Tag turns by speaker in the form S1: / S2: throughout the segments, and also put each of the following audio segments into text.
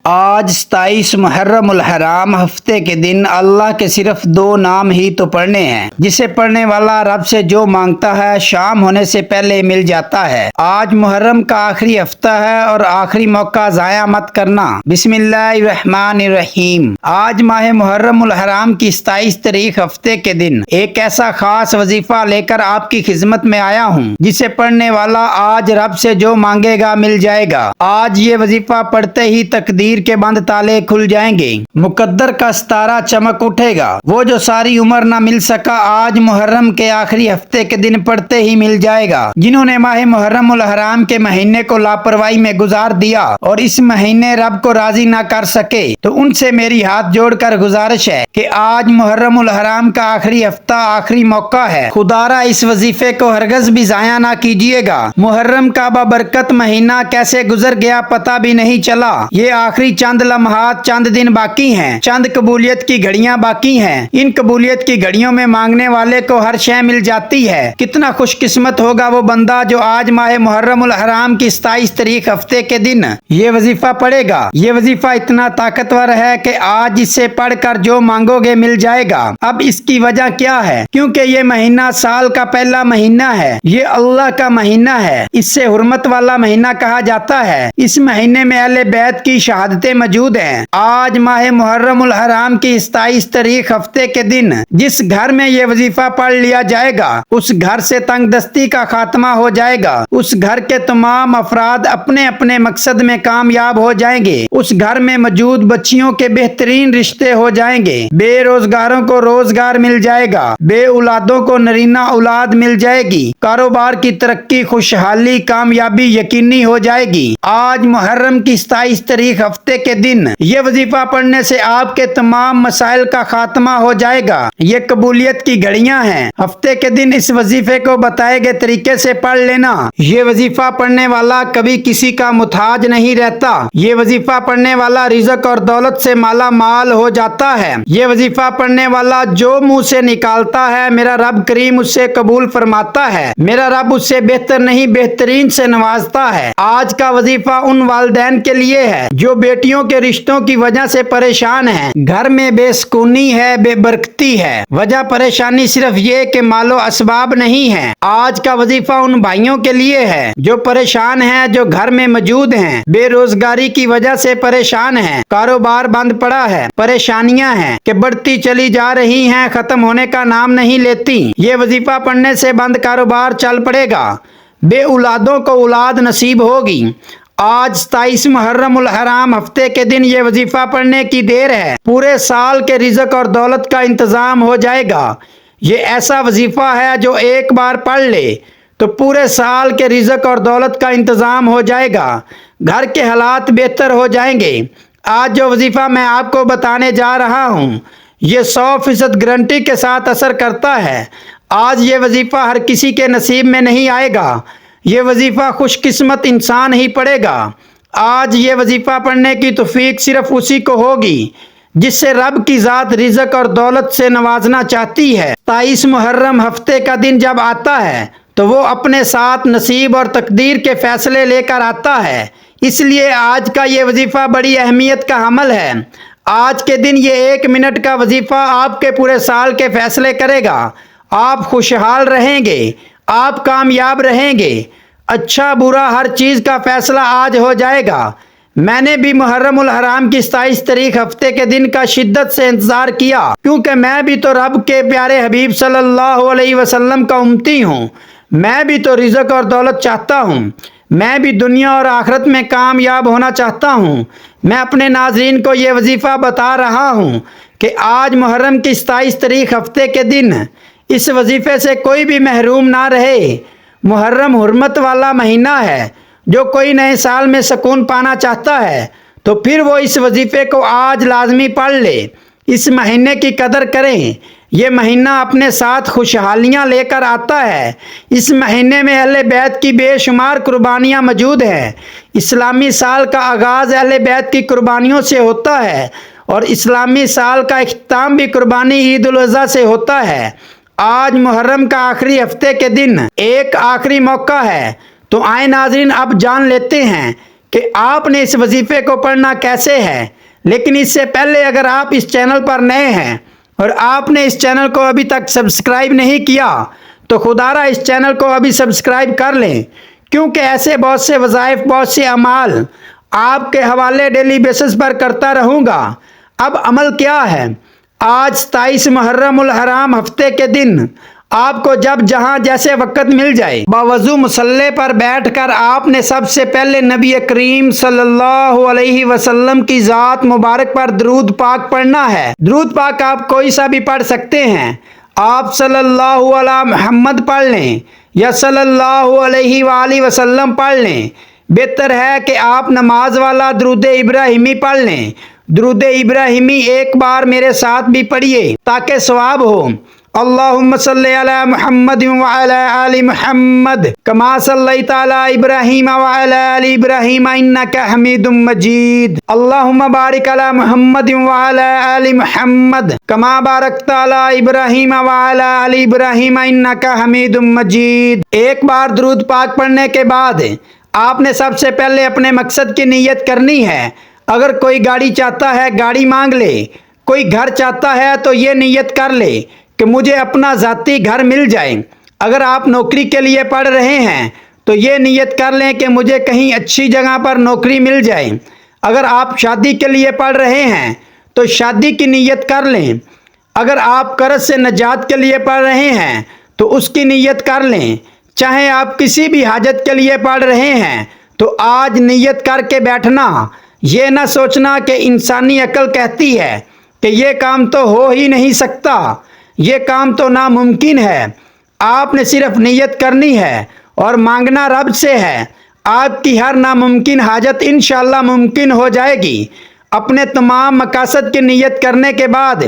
S1: آج 27 محرم الحرام ہفتے کے دن اللہ کے صرف 2 نام ہی تو پڑھنے ہیں، جسے پڑھنے والا رب سے جو مانگتا ہے شام ہونے سے پہلے مل جاتا ہے۔ آج محرم کا آخری ہفتہ ہے اور آخری موقع ضائع مت کرنا۔ بسم اللہ الرحمن الرحیم۔ آج ماہ محرم الحرام کی 27 تاریخ ہفتے کے دن ایک ایسا خاص وظیفہ لے کر آپ کی خدمت میں آیا ہوں، جسے پڑھنے والا آج رب سے جو مانگے گا مل جائے گا۔ آج یہ وظیفہ پڑھتے ہی تقدیر کے بند تالے کھل جائیں گے، مقدر کا ستارہ چمک اٹھے گا۔ وہ جو ساری عمر نہ مل سکا آج محرم کے آخری ہفتے کے دن پڑھتے ہی مل جائے گا۔ جنہوں نے ماہ محرم الحرام کے مہینے کو لاپرواہی میں گزار دیا اور اس مہینے رب کو راضی نہ کر سکے، تو ان سے میری ہاتھ جوڑ کر گزارش ہے کہ آج محرم الحرام کا آخری ہفتہ آخری موقع ہے۔ خدارا اس وظیفے کو ہرگز بھی ضائع نہ کیجیے گا۔ محرم کا بابرکت مہینہ کیسے گزر گیا پتہ بھی نہیں چلا۔ یہ آخری چند لمحات، چند دن باقی ہیں، چند قبولیت کی گھڑیاں باقی ہیں۔ ان قبولیت کی گھڑیوں میں مانگنے والے کو ہر شے مل جاتی ہے۔ کتنا خوش قسمت ہوگا وہ بندہ جو آج ماہ محرم الحرام کی 27 تاریخ ہفتے کے دن یہ وظیفہ پڑھے گا۔ یہ وظیفہ اتنا طاقتور ہے کہ آج اسے پڑھ کر جو مانگو گے مل جائے گا۔ اب اس کی وجہ کیا ہے؟ کیونکہ یہ مہینہ سال کا پہلا مہینہ ہے، یہ اللہ کا مہینہ ہے، اس سے حرمت والا مہینہ کہا جاتا ہے۔ اس مہینے میں اہل بیت کی شہادتیں موجود ہیں۔ آج ماہ محرم الحرام کی 27 تاریخ ہفتے کے دن جس گھر میں یہ وظیفہ پڑھ لیا جائے گا اس گھر سے تنگ دستی کا خاتمہ ہو جائے گا۔ اس گھر کے تمام افراد اپنے اپنے مقصد میں کامیاب ہو جائیں گے۔ اس گھر میں موجود بچیوں کے بہترین رشتے ہو جائیں گے۔ بے روزگاروں کو روزگار مل جائے گا، بے اولادوں کو نرینہ اولاد مل جائے گی، کاروبار کی ترقی، خوشحالی، کامیابی یقینی ہو جائے گی۔ آج محرم کی 27 تاریخ ہفتے کے دن یہ وظیفہ پڑھنے سے آپ کے تمام مسائل کا خاتمہ ہو جائے گا۔ یہ قبولیت کی گھڑیاں ہیں۔ ہفتے کے دن اس وظیفے کو بتائے گئے طریقے سے پڑھ لینا۔ یہ وظیفہ پڑھنے والا کبھی کسی کا محتاج نہیں رہتا۔ یہ وظیفہ پڑھنے والا رزق اور دولت سے مالا مال ہو جاتا ہے۔ یہ وظیفہ پڑھنے والا جو منہ سے نکالتا ہے میرا رب کریم اس سے قبول فرماتا ہے۔ میرا رب اس سے بہتر نہیں بہترین سے نوازتا ہے۔ آج کا وظیفہ ان والدین کے لیے ہے جو بیٹیوں کے رشتوں کی وجہ سے پریشان ہیں، گھر میں بے سکونی ہے، بے برکتی ہے۔ وجہ پریشانی صرف یہ کہ مال و اسباب نہیں ہے۔ آج کا وظیفہ ان بھائیوں کے لیے ہے جو پریشان ہیں، جو گھر میں موجود ہیں، بے روزگاری کی وجہ سے پریشان ہیں، کاروبار بند پڑا ہے، پریشانیاں ہیں کہ بڑھتی چلی جا رہی ہیں، ختم ہونے کا نام نہیں لیتی۔ یہ وظیفہ پڑھنے سے بند کاروبار چل پڑے گا، بے اولادوں کو اولاد نصیب ہوگی۔ آج 27 محرم الحرام ہفتے کے دن یہ وظیفہ پڑھنے کی دیر ہے، پورے سال کے رزق اور دولت کا انتظام ہو جائے گا۔ یہ ایسا وظیفہ ہے جو ایک بار پڑھ لے تو پورے سال کے رزق اور دولت کا انتظام ہو جائے گا، گھر کے حالات بہتر ہو جائیں گے۔ آج جو وظیفہ میں آپ کو بتانے جا رہا ہوں یہ 100% گارنٹی کے ساتھ اثر کرتا ہے۔ آج یہ وظیفہ ہر کسی کے نصیب میں نہیں آئے گا، یہ وظیفہ خوش قسمت انسان ہی پڑھے گا۔ آج یہ وظیفہ پڑھنے کی توفیق صرف اسی کو ہوگی جس سے رب کی ذات رزق اور دولت سے نوازنا چاہتی ہے۔ 27 محرم ہفتے کا دن جب آتا ہے تو وہ اپنے ساتھ نصیب اور تقدیر کے فیصلے لے کر آتا ہے، اس لیے آج کا یہ وظیفہ بڑی اہمیت کا حامل ہے۔ آج کے دن یہ 1 منٹ کا وظیفہ آپ کے پورے سال کے فیصلے کرے گا۔ آپ خوشحال رہیں گے، آپ کامیاب رہیں گے، اچھا برا ہر چیز کا فیصلہ آج ہو جائے گا۔ میں نے بھی محرم الحرام کی 27 تاریخ ہفتے کے دن کا شدت سے انتظار کیا، کیونکہ میں بھی تو رب کے پیارے حبیب صلی اللہ علیہ وسلم کا امتی ہوں۔ میں بھی تو رزق اور دولت چاہتا ہوں، میں بھی دنیا اور آخرت میں کامیاب ہونا چاہتا ہوں۔ میں اپنے ناظرین کو یہ وظیفہ بتا رہا ہوں کہ آج محرم کی 27 تاریخ ہفتے کے دن اس وظیفے سے کوئی بھی محروم نہ رہے۔ محرم حرمت والا مہینہ ہے، جو کوئی نئے سال میں سکون پانا چاہتا ہے تو پھر وہ اس وظیفے کو آج لازمی پڑھ لے۔ اس مہینے کی قدر کریں، یہ مہینہ اپنے ساتھ خوشحالیاں لے کر آتا ہے۔ اس مہینے میں اہل بیت کی بے شمار قربانیاں موجود ہیں۔ اسلامی سال کا آغاز اہل بیت کی قربانیوں سے ہوتا ہے اور اسلامی سال کا اختتام بھی قربانی عید الاضحیٰ سے ہوتا ہے۔ آج محرم کا آخری ہفتے کے دن ایک آخری موقع ہے، تو آئیں ناظرین اب جان لیتے ہیں کہ آپ نے اس وظیفے کو پڑھنا کیسے ہے، لیکن اس سے پہلے اگر آپ اس چینل پر نئے ہیں اور آپ نے اس چینل کو ابھی تک سبسکرائب نہیں کیا تو خدا را اس چینل کو ابھی سبسکرائب کر لیں، کیونکہ ایسے بہت سے وظائف، بہت سے اعمال آپ کے حوالے ڈیلی بیسس پر کرتا رہوں گا۔ اب عمل کیا ہے؟ آج 27 محرم الحرام ہفتے کے دن آپ کو جب جہاں جیسے وقت مل جائے باوضو مصلی پر بیٹھ کر آپ نے سب سے پہلے نبی کریم صلی اللہ علیہ وسلم کی ذات مبارک پر درود پاک پڑھنا ہے۔ درود پاک آپ کوئی سا بھی پڑھ سکتے ہیں، آپ صلی اللہ علیہ محمد پڑھ لیں یا صلی اللہ علیہ وآلہ وسلم پڑھ لیں۔ بہتر ہے کہ آپ نماز والا درود ابراہیمی پڑھ لیں۔ درود ابراہیمی ایک بار میرے ساتھ بھی پڑھیے تاکہ ثواب ہو۔ اللہم صلی علی محمد وعلی آل محمد کما صلیت علی ابراہیم وعلی آل ابراہیم انکا حمید مجید۔ اللہم بارک علی محمد وعلی آل محمد کما بارکت علی ابراہیم وعلی آل ابراہیم انکا حمید مجید۔ ایک بار درود پاک پڑھنے کے بعد آپ نے سب سے پہلے اپنے مقصد کی نیت کرنی ہے۔ اگر کوئی گاڑی چاہتا ہے گاڑی مانگ لے، کوئی گھر چاہتا ہے تو یہ نیت کر لے کہ مجھے اپنا ذاتی گھر مل جائے۔ اگر آپ نوکری کے لیے پڑھ رہے ہیں تو یہ نیت کر لیں کہ مجھے کہیں اچھی جگہ پر نوکری مل جائے۔ اگر آپ شادی کے لیے پڑھ رہے ہیں تو شادی کی نیت کر لیں۔ اگر آپ قرض سے نجات کے لیے پڑھ رہے ہیں تو اس کی نیت کر لیں۔ چاہے آپ کسی بھی حاجت کے لیے پڑھ رہے ہیں تو آج نیت کر کے بیٹھنا، یہ نہ سوچنا کہ انسانی عقل کہتی ہے کہ یہ کام تو ہو ہی نہیں سکتا، یہ کام تو ناممکن ہے۔ آپ نے صرف نیت کرنی ہے اور مانگنا رب سے ہے۔ آپ کی ہر ناممکن حاجت انشاءاللہ ممکن ہو جائے گی۔ اپنے تمام مقاصد کی نیت کرنے کے بعد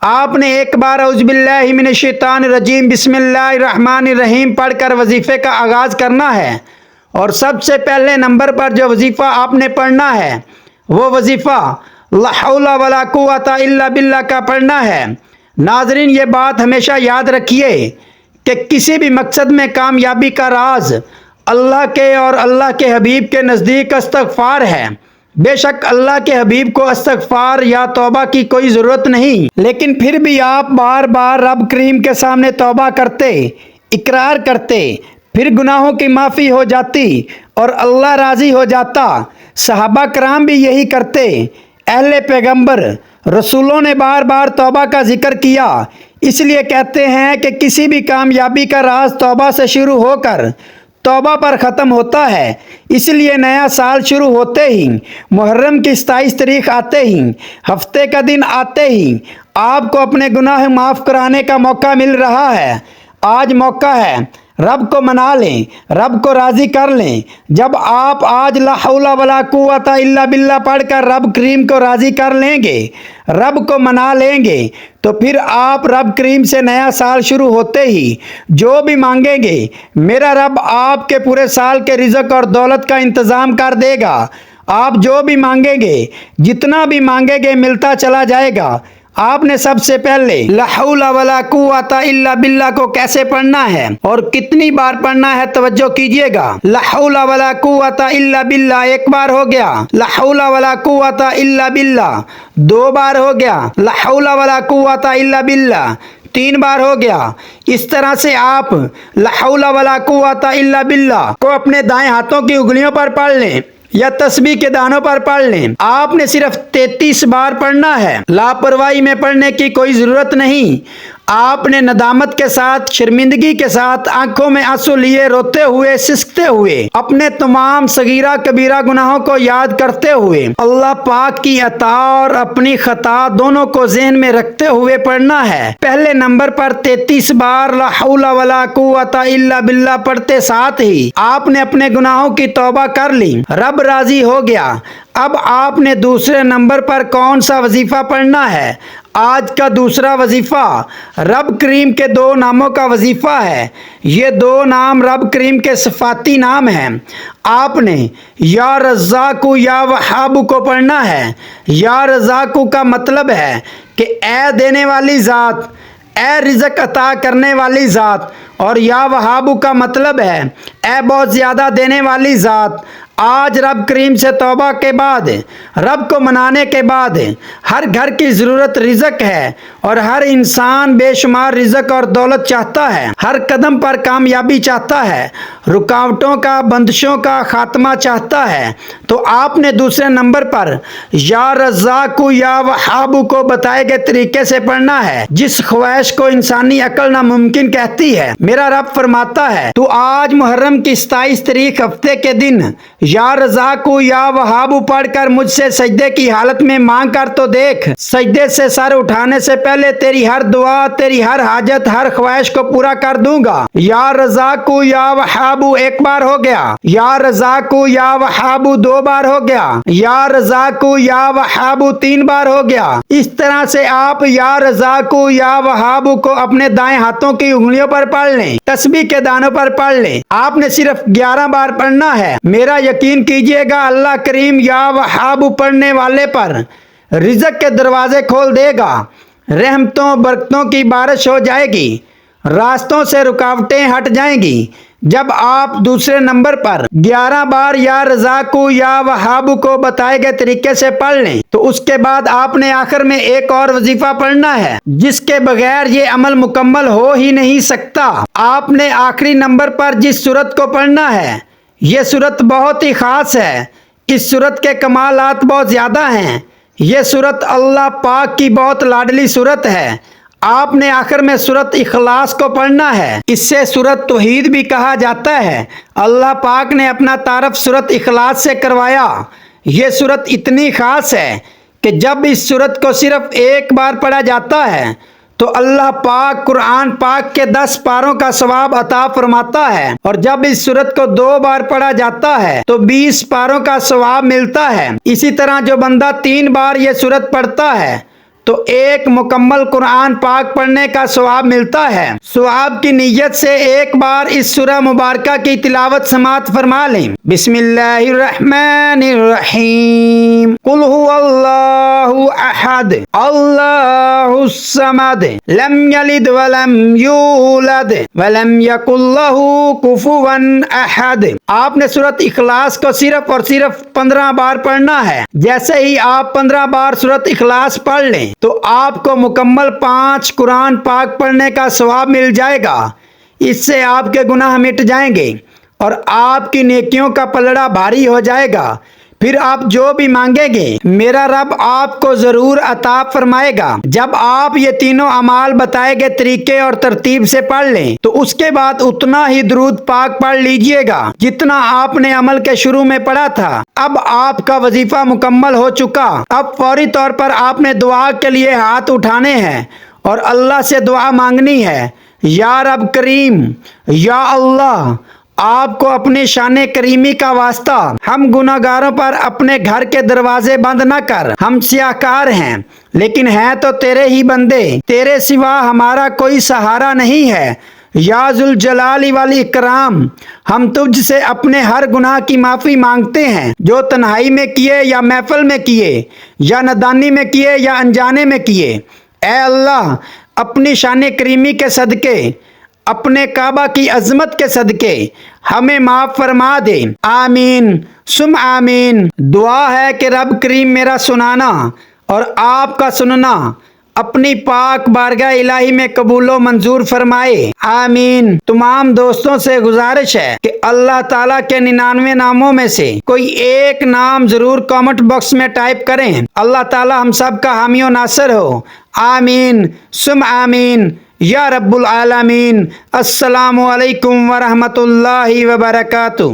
S1: آپ نے ایک بار اعوذ باللہ من الشیطان الرجیم بسم اللہ الرحمن الرحیم پڑھ کر وظیفے کا آغاز کرنا ہے۔ اور سب سے پہلے نمبر پر جو وظیفہ آپ نے پڑھنا ہے وہ وظیفہ لا حول ولا قوت الا باللہ کا پڑھنا ہے۔ ناظرین، یہ بات ہمیشہ یاد رکھیے کہ کسی بھی مقصد میں کامیابی کا راز اللہ کے اور اللہ کے حبیب کے نزدیک استغفار ہے۔ بے شک اللہ کے حبیب کو استغفار یا توبہ کی کوئی ضرورت نہیں، لیکن پھر بھی آپ بار بار رب کریم کے سامنے توبہ کرتے، اقرار کرتے، پھر گناہوں کی معافی ہو جاتی اور اللہ راضی ہو جاتا۔ صحابہ کرام بھی یہی کرتے۔ اہل پیغمبر رسولوں نے بار بار توبہ کا ذکر کیا۔ اس لیے کہتے ہیں کہ کسی بھی کامیابی کا راز توبہ سے شروع ہو کر توبہ پر ختم ہوتا ہے۔ اس لیے نیا سال شروع ہوتے ہی، محرم کی 27 تاریخ آتے ہی، ہفتے کا دن آتے ہی آپ کو اپنے گناہ معاف کرانے کا موقع مل رہا ہے۔ آج موقع ہے، رب کو منا لیں، رب کو راضی کر لیں۔ جب آپ آج لا حول ولا قوت الا باللہ پڑھ کر رب کریم کو راضی کر لیں گے، رب کو منا لیں گے، تو پھر آپ رب کریم سے نیا سال شروع ہوتے ہی جو بھی مانگیں گے میرا رب آپ کے پورے سال کے رزق اور دولت کا انتظام کر دے گا۔ آپ جو بھی مانگیں گے، جتنا بھی مانگیں گے ملتا چلا جائے گا۔ آپ نے سب سے پہلے لا حول ولا قوت الا باللہ کو کیسے پڑھنا ہے اور کتنی بار پڑھنا ہے توجہ کیجئے گا۔ لا حول ولا قوت الا باللہ ایک بار ہو گیا، لا حول ولا قوت الا باللہ 2 بار ہو گیا، لا حول ولا قوت الا باللہ 3 بار ہو گیا۔ اس طرح سے آپ لا حول ولا قوت الا باللہ کو اپنے دائیں ہاتھوں کی انگلیوں پر پڑھ لیں یا تسبیح کے دانوں پر پڑھ لیں۔ آپ نے صرف 33 بار پڑھنا ہے۔ لاپرواہی میں پڑھنے کی کوئی ضرورت نہیں۔ آپ نے ندامت کے ساتھ، شرمندگی کے ساتھ، آنکھوں میں آنسو لیے، روتے ہوئے، سسکتے ہوئے، اپنے تمام صغیرہ کبیرہ گناہوں کو یاد کرتے ہوئے، اللہ پاک کی عطا اور اپنی خطا دونوں کو ذہن میں رکھتے ہوئے پڑھنا ہے۔ پہلے نمبر پر 33 بار لا حول ولا قوت الا باللہ پڑھتے ساتھ ہی آپ نے اپنے گناہوں کی توبہ کر لی، رب راضی ہو گیا۔ اب آپ نے دوسرے نمبر پر کون سا وظیفہ پڑھنا ہے؟ آج کا دوسرا وظیفہ رب کریم کے 2 ناموں کا وظیفہ ہے۔ یہ 2 نام رب کریم کے صفاتی نام ہیں۔ آپ نے یا رزاق یا وہاب کو پڑھنا ہے۔ یا رزاق کا مطلب ہے کہ اے دینے والی ذات، اے رزق عطا کرنے والی ذات، اور یا وہاب کا مطلب ہے اے بہت زیادہ دینے والی ذات۔ آج رب کریم سے توبہ کے بعد، رب کو منانے کے بعد ہر گھر کی ضرورت رزق ہے، اور ہر انسان بے شمار رزق اور دولت چاہتا ہے، ہر قدم پر کامیابی چاہتا ہے، رکاوٹوں کا، بندشوں کا خاتمہ چاہتا ہے۔ تو آپ نے دوسرے نمبر پر یا رزاق یا وہاب کو بتائے گئے طریقے سے پڑھنا ہے، جس خواہش کو انسانی عقل ناممکن کہتی ہے۔ میرا رب فرماتا ہے تو آج محرم کی 27 تاریخ ہفتے کے دن یا رزاق یا وہاب پڑھ کر مجھ سے سجدے کی حالت میں مانگ کر تو دیکھ، سجدے سے سر اٹھانے سے پہلے تیری ہر دعا، تیری ہر حاجت، ہر خواہش کو پورا کر دوں گا۔ یا رزاق یا وہاب ایک بار ہو گیا، یا رزاق یا وہاب 2 بار ہو گیا، یا رزاق یا وہاب 3 بار ہو گیا۔ اس طرح سے آپ یا رزاق یا وہاب کو اپنے دائیں ہاتھوں کی انگلیوں پر پڑھ لیں، تسبیح کے دانوں پر پڑھ لیں۔ آپ نے صرف 11 بار پڑھنا ہے۔ میرا یقین کیجئے گا، اللہ کریم یا وہاب پڑھنے والے پر رزق کے دروازے کھول دے گا، رحمتوں برکتوں کی بارش ہو جائے گی، راستوں سے رکاوٹیں ہٹ جائیں گی۔ جب آپ دوسرے نمبر پر 11 بار یا رزاق یا وہاب کو بتائے گئے طریقے سے پڑھ لیں تو اس کے بعد آپ نے آخر میں ایک اور وظیفہ پڑھنا ہے، جس کے بغیر یہ عمل مکمل ہو ہی نہیں سکتا۔ آپ نے آخری نمبر پر جس سورت کو پڑھنا ہے، یہ سورت بہت ہی خاص ہے، اس سورت کے کمالات بہت زیادہ ہیں۔ یہ سورت اللہ پاک کی بہت لاڈلی سورت ہے۔ آپ نے آخر میں سورت اخلاص کو پڑھنا ہے، اس سے سورت توحید بھی کہا جاتا ہے۔ اللہ پاک نے اپنا تعارف سورت اخلاص سے کروایا۔ یہ سورت اتنی خاص ہے کہ جب اس سورت کو صرف ایک بار پڑھا جاتا ہے تو اللہ پاک قرآن پاک کے 10 پاروں کا ثواب عطا فرماتا ہے، اور جب اس سورت کو 2 بار پڑھا جاتا ہے تو 20 پاروں کا ثواب ملتا ہے۔ اسی طرح جو بندہ 3 بار یہ سورت پڑھتا ہے تو ایک مکمل قرآن پاک پڑھنے کا ثواب ملتا ہے۔ ثواب کی نیت سے ایک بار اس سورہ مبارکہ کی تلاوت سماعت فرما لیں۔ بسم اللہ الرحمن الرحیم، قل هو اللہ احد اللہ الصمد لم یلد ولم یولد ولم یکن لہ کفوا احد۔ آپ نے سورۃ اخلاص کو صرف اور صرف 15 بار پڑھنا ہے۔ جیسے ہی آپ 15 بار سورۃ اخلاص پڑھ لیں تو آپ کو مکمل 5 قرآن پاک پڑھنے کا ثواب مل جائے گا۔ اس سے آپ کے گناہ مٹ جائیں گے اور آپ کی نیکیوں کا پلڑا بھاری ہو جائے گا۔ پھر آپ جو بھی مانگیں گے میرا رب آپ کو ضرور عطا فرمائے گا۔ جب آپ یہ تینوں اعمال بتائے گئے طریقے اور ترتیب سے پڑھ لیں تو اس کے بعد اتنا ہی درود پاک پڑھ لیجئے گا جتنا آپ نے عمل کے شروع میں پڑھا تھا۔ اب آپ کا وظیفہ مکمل ہو چکا۔ اب فوری طور پر آپ نے دعا کے لیے ہاتھ اٹھانے ہیں اور اللہ سے دعا مانگنی ہے۔ یا رب کریم، یا اللہ، آپ کو اپنی شان کریمی کا واسطہ ہم گناہگاروں پر اپنے گھر کے دروازے بند نہ کر۔ ہم سیاہکار ہیں لیکن ہیں تو تیرے ہی بندے، تیرے سوا ہمارا کوئی سہارا نہیں ہے۔ یا ذوالجلال والاکرام، ہم تجھ سے اپنے ہر گناہ کی معافی مانگتے ہیں، جو تنہائی میں کیے یا محفل میں کیے، یا نادانی میں کیے یا انجانے میں کیے۔ اے اللہ، اپنی شان کریمی کے صدقے، اپنے کعبہ کی عظمت کے صدقے ہمیں معاف فرما دے۔ آمین ثم آمین۔ دعا ہے کہ رب کریم میرا سنانا اور آپ کا سننا اپنی پاک بارگاہ الہی میں قبول و منظور فرمائے۔ آمین۔ تمام دوستوں سے گزارش ہے کہ اللہ تعالیٰ کے 99 ناموں میں سے کوئی ایک نام ضرور کامنٹ باکس میں ٹائپ کریں۔ اللہ تعالیٰ ہم سب کا حامی و ناصر ہو۔ آمین ثم آمین یا رب العالمین۔ السلام علیکم ورحمۃ اللہ وبرکاتہ۔